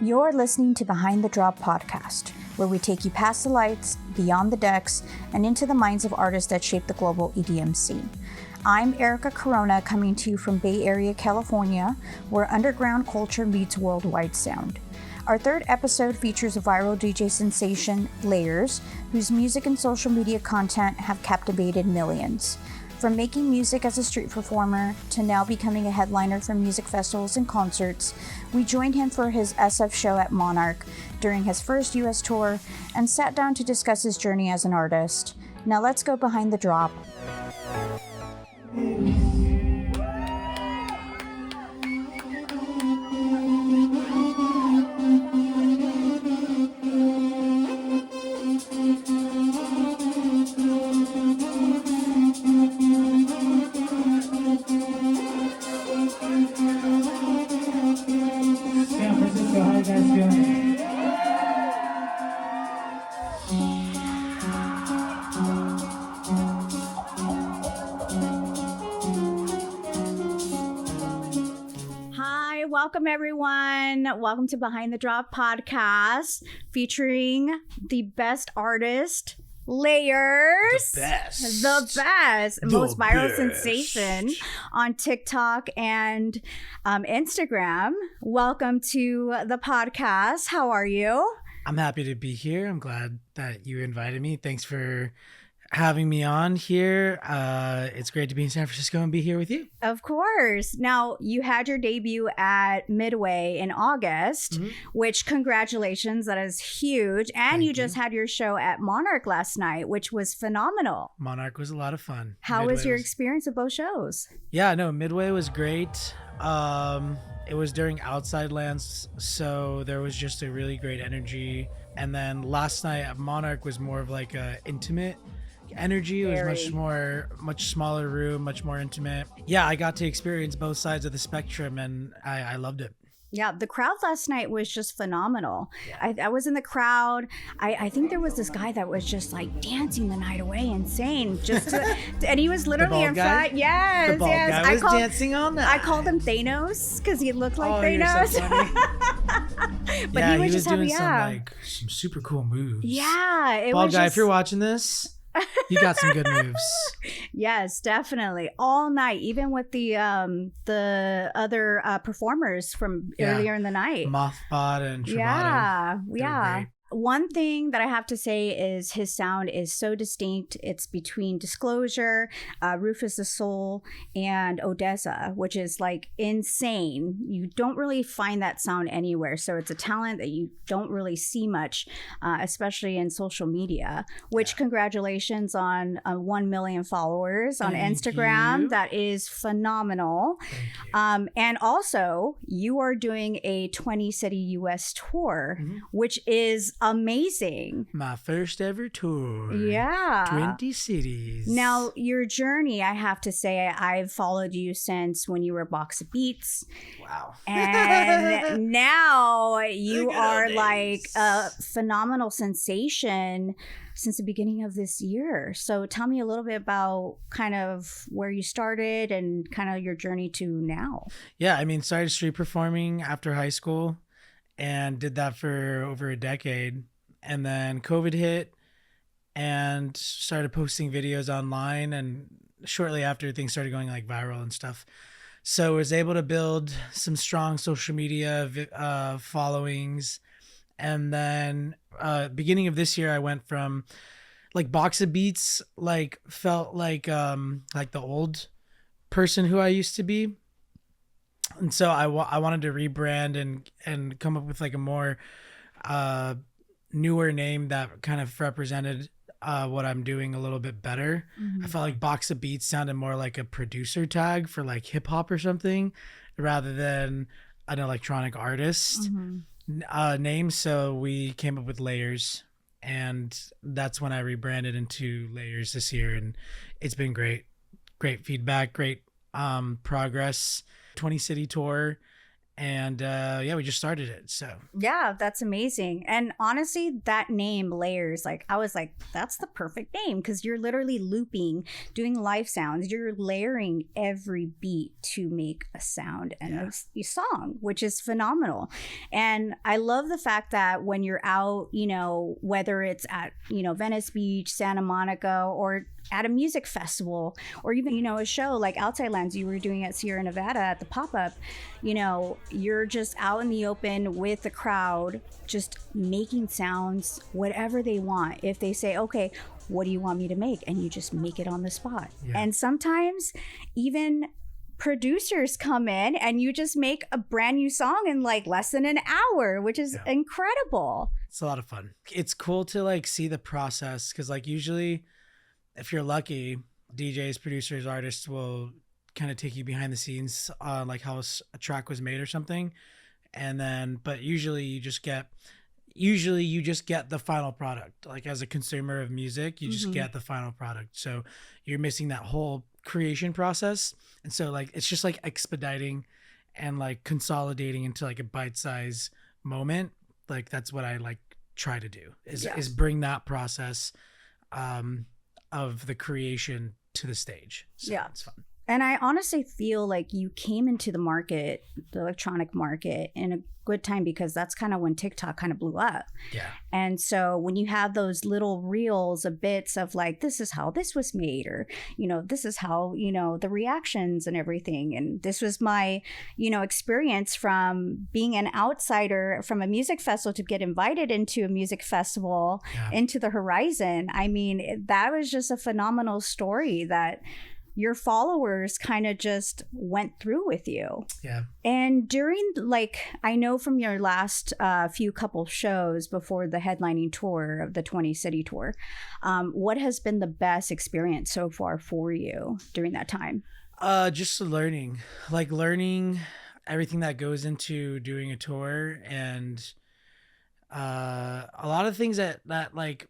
You're listening to Behind the Drop podcast, where we take you past the lights, beyond the decks, and into the minds of artists that shape the global EDM scene. I'm Erica Corona, coming to you from Bay Area, California, where underground culture meets worldwide sound. Our third episode features a viral DJ sensation, LAERZ, whose music and social media content have captivated millions. From making music as a street performer to now becoming a headliner for music festivals and concerts, we joined him for his SF show at Monarch during his first US tour and sat down to discuss his journey as an artist. Now let's go behind the drop. Welcome, everyone. Welcome to Behind the Drop podcast, featuring the best artist, LAERZ. The best. Most viral sensation on TikTok and Instagram. Welcome to the podcast. How are you? I'm happy to be here. I'm glad that you invited me. Thanks for having me on here. It's great to be in San Francisco and be here with you. Of course. Now, you had your debut at Midway in August, which congratulations, that is huge. And Thank you just had your show at Monarch last night, which was phenomenal. Monarch was a lot of fun. How was your experience at both shows? Yeah, no, Midway was great. It was during Outside Lands, so there was just a really great energy. And then last night at Monarch was more of like a intimate energy. It was much smaller room, much more intimate. Yeah, I got to experience both sides of the spectrum, and I loved it. Yeah, the crowd last night was just phenomenal. Yeah. I was in the crowd. I think there was this guy that was just like dancing the night away, insane. And he was literally in front. Yes, the bald guy was dancing on that. I called him Thanos because he looked like Thanos. You're so funny. But yeah, he was just doing some super cool moves. Yeah, bald guy, if you're watching this, you got some good moves. Yes, definitely. All night, even with the other performers from earlier in the night. Mothbot and Travato. Yeah. One thing that I have to say is his sound is so distinct. It's between Disclosure, Rufus the Soul, and Odessa, which is like insane. You don't really find that sound anywhere. So it's a talent that you don't really see much, especially in social media, which congratulations on 1 million followers on Instagram. That is phenomenal. And also, you are doing a 20-city US tour, which is amazing. My first ever tour. Yeah. 20 cities. Now, your journey, I have to say, I've followed you since when you were Box of Beats. Wow. And now you are like a phenomenal sensation since the beginning of this year. So tell me a little bit about kind of where you started and kind of your journey to now. Yeah, I mean, started street performing after high school and did that for over a decade. And then COVID hit and started posting videos online. And shortly after, things started going like viral and stuff. So I was able to build some strong social media followings. And then beginning of this year, I went from like Box of Beats, like felt like the old person who I used to be. And so I wanted to rebrand and come up with like a more newer name that kind of represented what I'm doing a little bit better. I felt like Box of Beats sounded more like a producer tag for like hip hop or something rather than an electronic artist name. So we came up with LAERZ, and that's when I rebranded into LAERZ this year. And it's been great feedback, great progress. 20 city tour, And yeah, we just started it. So Yeah, that's amazing. And honestly, that name LAERZ, like I was like, that's the perfect name because you're literally looping, doing live sounds. You're layering every beat to make a sound and a song, which is phenomenal. And I love the fact that when you're out, you know, whether it's at, you know, Venice Beach, Santa Monica, or at a music festival, or even, you know, a show like Outside Lands you were doing at Sierra Nevada at the pop-up, you know, you're just out in the open with the crowd, just making sounds, whatever they want. If they say, okay, what do you want me to make? And you just make it on the spot. Yeah. And sometimes even producers come in and you just make a brand new song in like less than an hour, which is incredible. It's a lot of fun. It's cool to like see the process because like usually if you're lucky, DJs, producers, artists will kind of take you behind the scenes on like how a track was made or something. And then, but usually you just get the final product. Like as a consumer of music, you just get the final product. So you're missing that whole creation process. And so like, it's just like expediting and like consolidating into like a bite-size moment. Like that's what I like try to do is bring that process, of the creation to the stage. So it's fun. And I honestly feel like you came into the market, the electronic market, in a good time because that's kind of when TikTok kind of blew up. Yeah. And so when you have those little reels of bits of like, this is how this was made, or, you know, this is how, you know, the reactions and everything. And this was my, you know, experience from being an outsider from a music festival to get invited into a music festival, into the Horizon. I mean, that was just a phenomenal story that your followers kind of just went through with you. Yeah. And during, like, I know from your last few couple shows before the headlining tour of the 20 city tour, what has been the best experience so far for you during that time? Just learning everything that goes into doing a tour, and a lot of things that like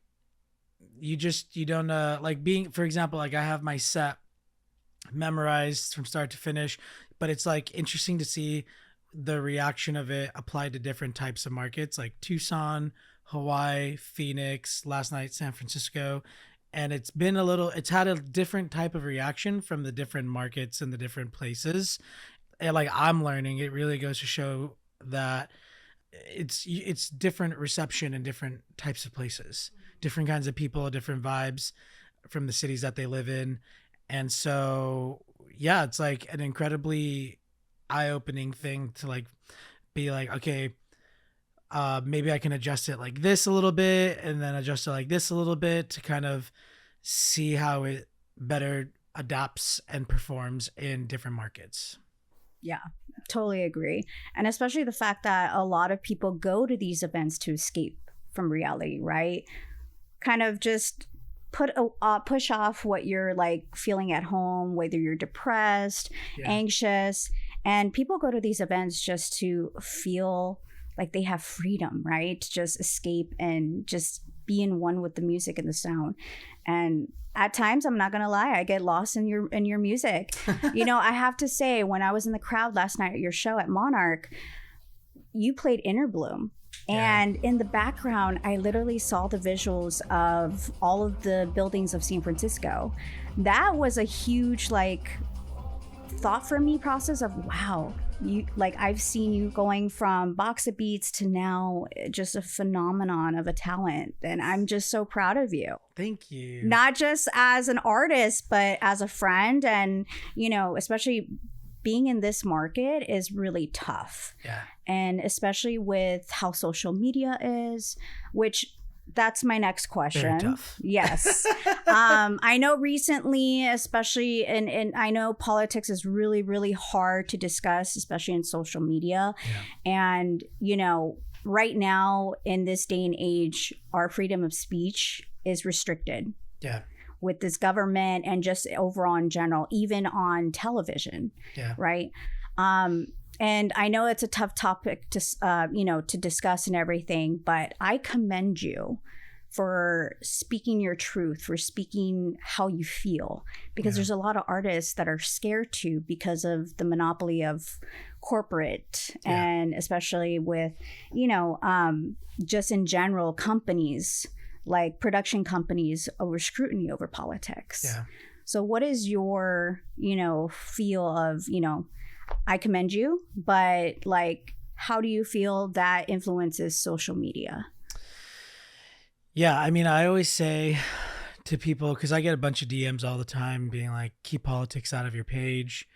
you don't like being, for example, like I have my set memorized from start to finish, but it's like interesting to see the reaction of it applied to different types of markets, like Tucson, Hawaii, Phoenix, last night San Francisco. And it's had a different type of reaction from the different markets and the different places. And like I'm learning, it really goes to show that it's different reception in different types of places, different kinds of people, different vibes from the cities that they live in. And so, yeah, it's like an incredibly eye-opening thing to like be like, okay, maybe I can adjust it like this a little bit and then adjust it like this a little bit to kind of see how it better adapts and performs in different markets. Yeah, totally agree. And especially the fact that a lot of people go to these events to escape from reality, right? Kind of just push off what you're like feeling at home, whether you're depressed, anxious, and people go to these events just to feel like they have freedom, right? To just escape and just be in one with the music and the sound. And at times, I'm not gonna lie, I get lost in your music. You know, I have to say, when I was in the crowd last night at your show at Monarch, you played Inner Bloom. And in the background, I literally saw the visuals of all of the buildings of San Francisco. That was a huge like thought for me process of, wow, you like I've seen you going from box of beats to now just a phenomenon of a talent. And I'm just so proud of you. Thank you. Not just as an artist, but as a friend. And, you know, especially being in this market is really tough. Yeah. And especially with how social media is, which that's my next question. Very tough. Yes. I know recently, especially, and I know politics is really, really hard to discuss, especially in social media. Yeah. And, you know, right now in this day and age, our freedom of speech is restricted. Yeah. With this government and just overall in general, even on television. Yeah. Right. And I know it's a tough topic to, you know, to discuss and everything, but I commend you for speaking your truth, for speaking how you feel, because there's a lot of artists that are scared to because of the monopoly of corporate, and especially with, just in general, companies like production companies over scrutiny over politics. Yeah. So what is your, feel of, I commend you, but like, how do you feel that influences social media? Yeah, I mean, I always say to people, because I get a bunch of DMs all the time being like, keep politics out of your page.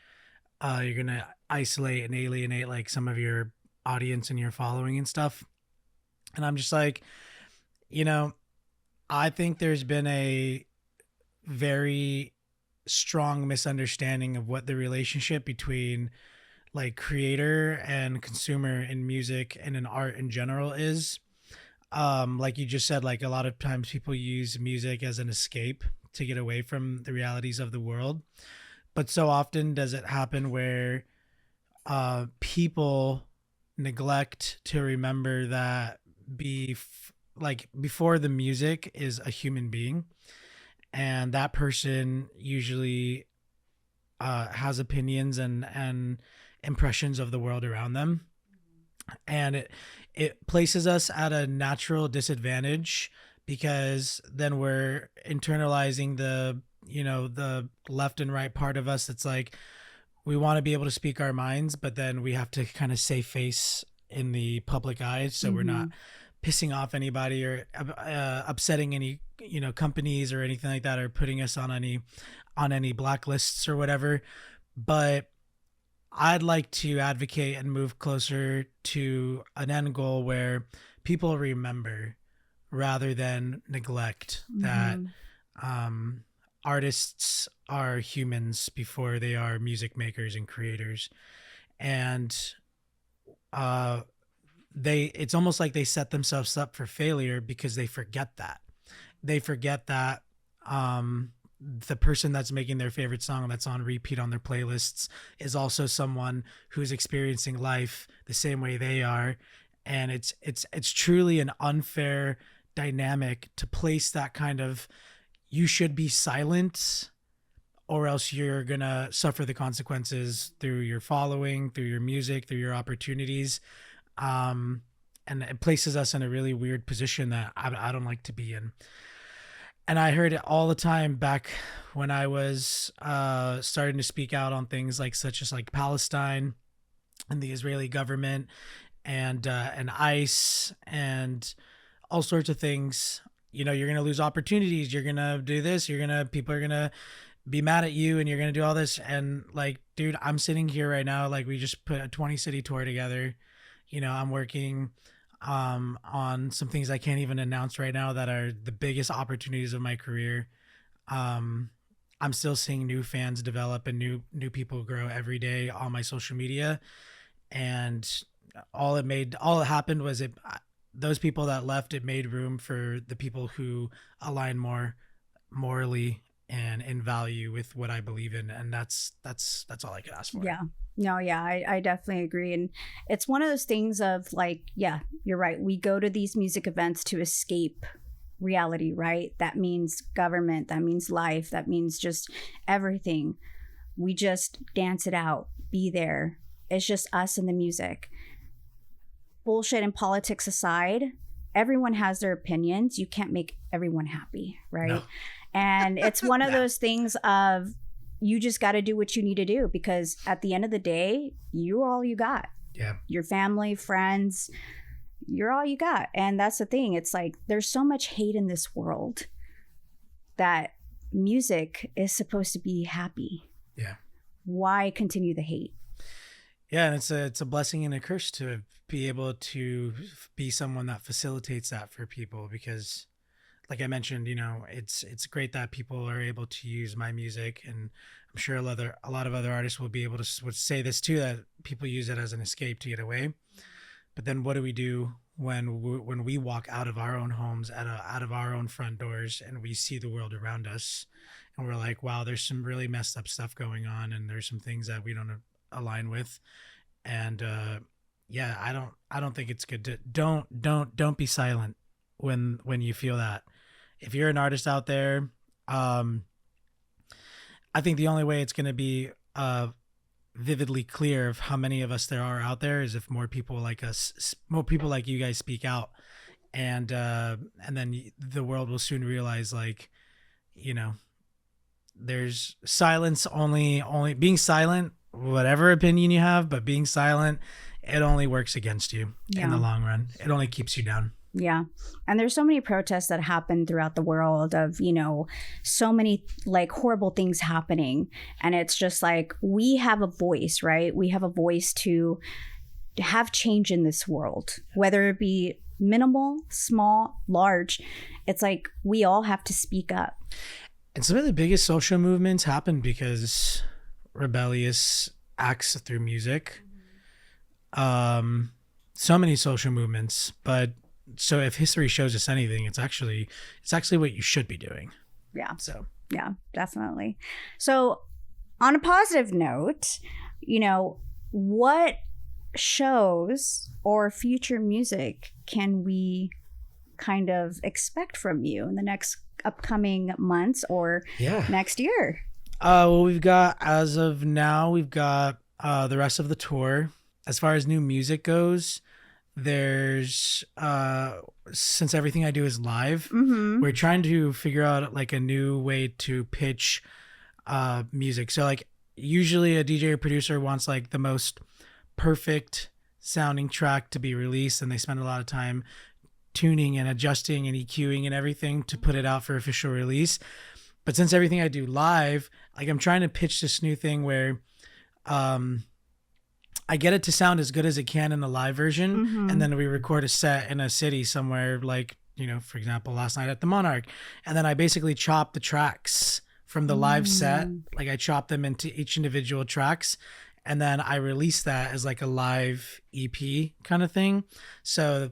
You're going to isolate and alienate like some of your audience and your following and stuff. And I'm just like, I think there's been a very strong misunderstanding of what the relationship between like creator and consumer in music and in art in general is. Like you just said, like a lot of times people use music as an escape to get away from the realities of the world. But so often does it happen where people neglect to remember that before the music is a human being, and that person usually has opinions and impressions of the world around them, and it places us at a natural disadvantage, because then we're internalizing the left and right part of us that's like, we want to be able to speak our minds, but then we have to kind of save face in the public eye, so we're not pissing off anybody or upsetting any companies or anything like that, or putting us on any blacklists or whatever. But I'd like to advocate and move closer to an end goal where people remember rather than neglect that artists are humans before they are music makers and creators. And it's almost like they set themselves up for failure because they forget that. The person that's making their favorite song that's on repeat on their playlists is also someone who's experiencing life the same way they are. And it's truly an unfair dynamic to place that kind of, you should be silent or else you're gonna suffer the consequences through your following, through your music, through your opportunities. And it places us in a really weird position that I don't like to be in. And I heard it all the time back when I was starting to speak out on things such as Palestine and the Israeli government and ICE and all sorts of things. You're going to lose opportunities. You're going to do this. People are going to be mad at you, and you're going to do all this. And dude, I'm sitting here right now. We just put a 20 city tour together. I'm working on some things I can't even announce right now that are the biggest opportunities of my career. I'm still seeing new fans develop and new people grow every day on my social media. And all it happened was those people that left, it made room for the people who align more morally and in value with what I believe in. And that's all I could ask for. Yeah. No, yeah, I definitely agree. And it's one of those things of you're right. We go to these music events to escape reality, right? That means government, that means life, that means just everything. We just dance it out, be there. It's just us and the music. Bullshit and politics aside, everyone has their opinions. You can't make everyone happy, right? No. And it's one of those things of, you just got to do what you need to do, because at the end of the day, you're all you got. Yeah. Your family, friends, you're all you got. And that's the thing. It's there's so much hate in this world that music is supposed to be happy. Yeah. Why continue the hate? Yeah. And it's a blessing and a curse to be able to be someone that facilitates that for people, because like I mentioned, it's great that people are able to use my music, and I'm sure a lot of other artists will be able to would say this too, that people use it as an escape to get away. But then what do we do when we walk out of our own homes, out of our own front doors, and we see the world around us, and we're like, wow, there's some really messed up stuff going on, and there's some things that we don't align with, and I don't think it's good to don't be silent. when you feel that. If you're an artist out there, I think the only way it's going to be vividly clear of how many of us there are out there is if more people like us, more people like you guys speak out, and then the world will soon realize, like, there's silence, only being silent, whatever opinion you have, but being silent, it only works against you in the long run. It only keeps you down. Yeah. And there's so many protests that happen throughout the world of, so many like horrible things happening. And it's just like, we have a voice, right? We have a voice to have change in this world, whether it be minimal, small, large. It's like, we all have to speak up. And some of the biggest social movements happen because rebellious acts through music. So many social movements, but so if history shows us anything, it's actually what you should be doing. Yeah. So yeah, definitely. So on a positive note, what shows or future music can we kind of expect from you in the next upcoming months or next year? Well, as of now, we've got the rest of the tour. As far as new music goes, there's since everything I do is live, we're trying to figure out like a new way to pitch music. So like usually a DJ or producer wants like the most perfect sounding track to be released, and they spend a lot of time tuning and adjusting and EQing and everything to put it out for official release. But since everything I do live, like I'm trying to pitch this new thing where I get it to sound as good as it can in the live version, and then we record a set in a city somewhere, like, for example, last night at the Monarch, and then I basically chop the tracks from the live set, like I chop them into each individual tracks, and then I release that as like a live EP kind of thing. So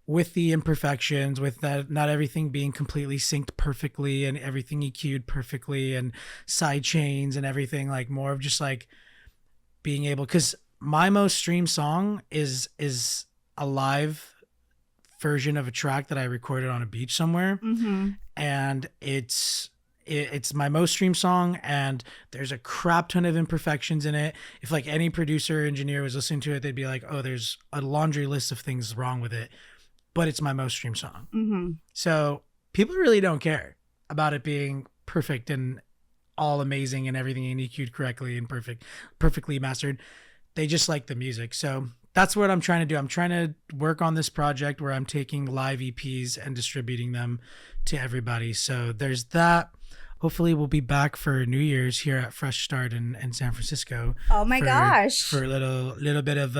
with the imperfections, with that, not everything being completely synced perfectly and everything EQ'd perfectly and side chains and everything, like more of just like being able, because my most streamed song is a live version of a track that I recorded on a beach somewhere, and it's my most streamed song, and there's a crap ton of imperfections in it. If like any producer or engineer was listening to it, they'd be like, oh, there's a laundry list of things wrong with it, but it's my most streamed song. So people really don't care about it being perfect and all amazing and everything and EQ'd correctly and perfectly mastered. They just like the music. So that's what I'm trying to do. I'm trying to work on this project where I'm taking live EPs and distributing them to everybody. So there's that. Hopefully we'll be back for New Year's here at Fresh Start in San Francisco. Oh my gosh. For a little bit of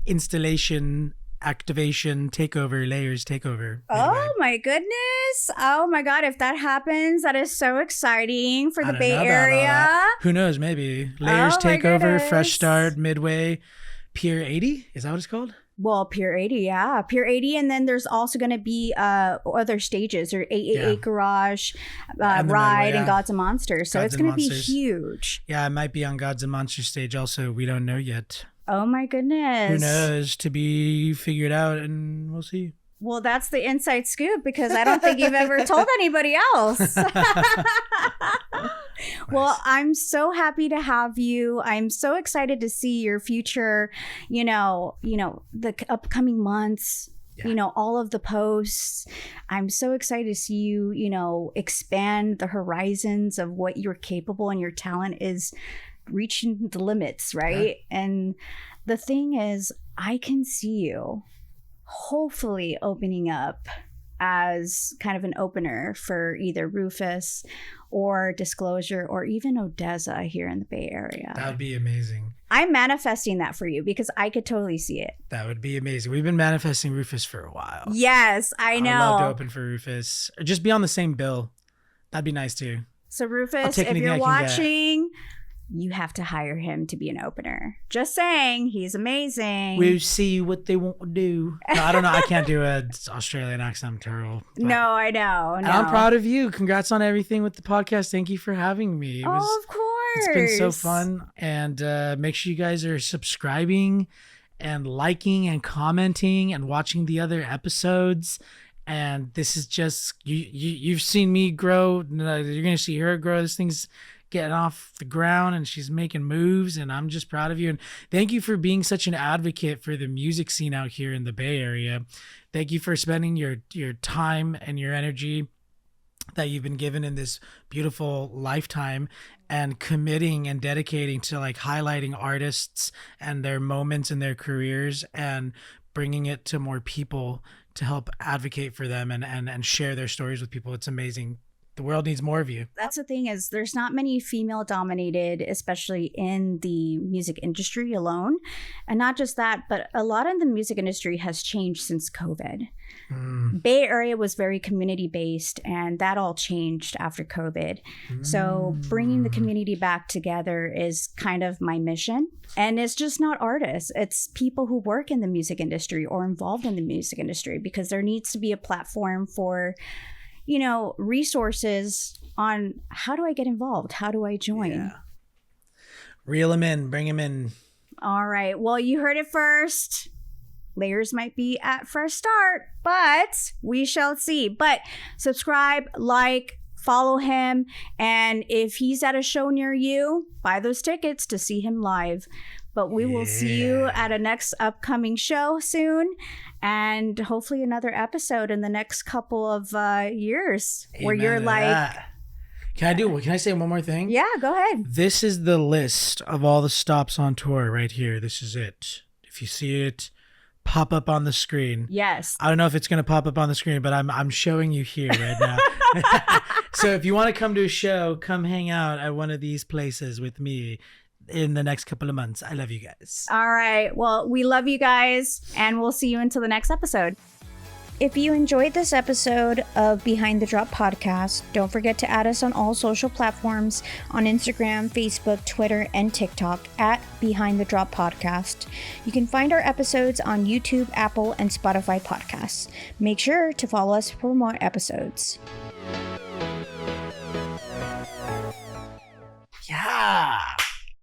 installation, activation, takeover, LAERZ takeover. Oh my goodness. Oh my God. If that happens, that is so exciting for the Bay Area. Who knows? Maybe LAERZ takeover, Fresh Start, Midway, Pier 80. Is that what it's called? Well, Pier 80, yeah. Pier 80. And then there's also going to be other stages, or 888 Garage, Ride, and Gods and Monsters. So it's going to be huge. Yeah, I might be on Gods and Monsters stage also. We don't know yet. Oh my goodness. Who knows? To be figured out, and we'll see. Well, that's the inside scoop, because I don't think you've ever told anybody else. Well, I'm so happy to have you. I'm so excited to see your future, the upcoming months, all of the posts. I'm so excited to see you, expand the horizons of what you're capable, and your talent is reaching the limits, right? Yeah. And the thing is, I can see you hopefully opening up as kind of an opener for either Rufus or Disclosure or even ODESZA here in the Bay Area. That would be amazing. I'm manifesting that for you because I could totally see it. That would be amazing. We've been manifesting Rufus for a while. Yes, I know. I'd love to open for Rufus. Or just be on the same bill. That'd be nice too. So Rufus, if you're watching, you have to hire him to be an opener. Just saying, he's amazing. We'll see what they want to do. No, I don't know. I can't do an Australian accent. I'm terrible. No, I know. And I'm proud of you. Congrats on everything with the podcast. Thank you for having me. Of course. It's been so fun. And make sure you guys are subscribing and liking and commenting and watching the other episodes. And this is just you've seen me grow. You're gonna see her grow. This thing's getting off the ground and she's making moves, and I'm just proud of you. And thank you for being such an advocate for the music scene out here in the Bay Area. Thank you for spending your time and your energy that you've been given in this beautiful lifetime and committing and dedicating to like highlighting artists and their moments in their careers and bringing it to more people to help advocate for them and share their stories with people. It's amazing. The world needs more of you. That's the thing, is there's not many female dominated, especially in the music industry alone. And not just that, but a lot of the music industry has changed since COVID. Bay Area was very community based, and that all changed after COVID. So bringing the community back together is kind of my mission. And it's just not artists. It's people who work in the music industry or involved in the music industry, because there needs to be a platform for, you know, resources on how do I get involved? How do I join? Yeah. Reel them in, bring them in. All right. Well, you heard it first. LAERZ might be at fresh start, but we shall see. But subscribe, like, follow him. And if he's at a show near you, buy those tickets to see him live. But we will see you at a next upcoming show soon, and hopefully another episode in the next couple of years. Amen where you're like, that. Can I say one more thing? Yeah, go ahead. This is the list of all the stops on tour right here. This is it. If you see it pop up on the screen. Yes. I don't know if it's going to pop up on the screen, but I'm showing you here right now. So if you want to come to a show, come hang out at one of these places with me in the next couple of months. I love you guys. All right. Well, we love you guys, and we'll see you until the next episode. If you enjoyed this episode of Behind the Drop podcast, don't forget to add us on all social platforms on Instagram, Facebook, Twitter, and TikTok at Behind the Drop podcast. You can find our episodes on YouTube, Apple, and Spotify podcasts. Make sure to follow us for more episodes.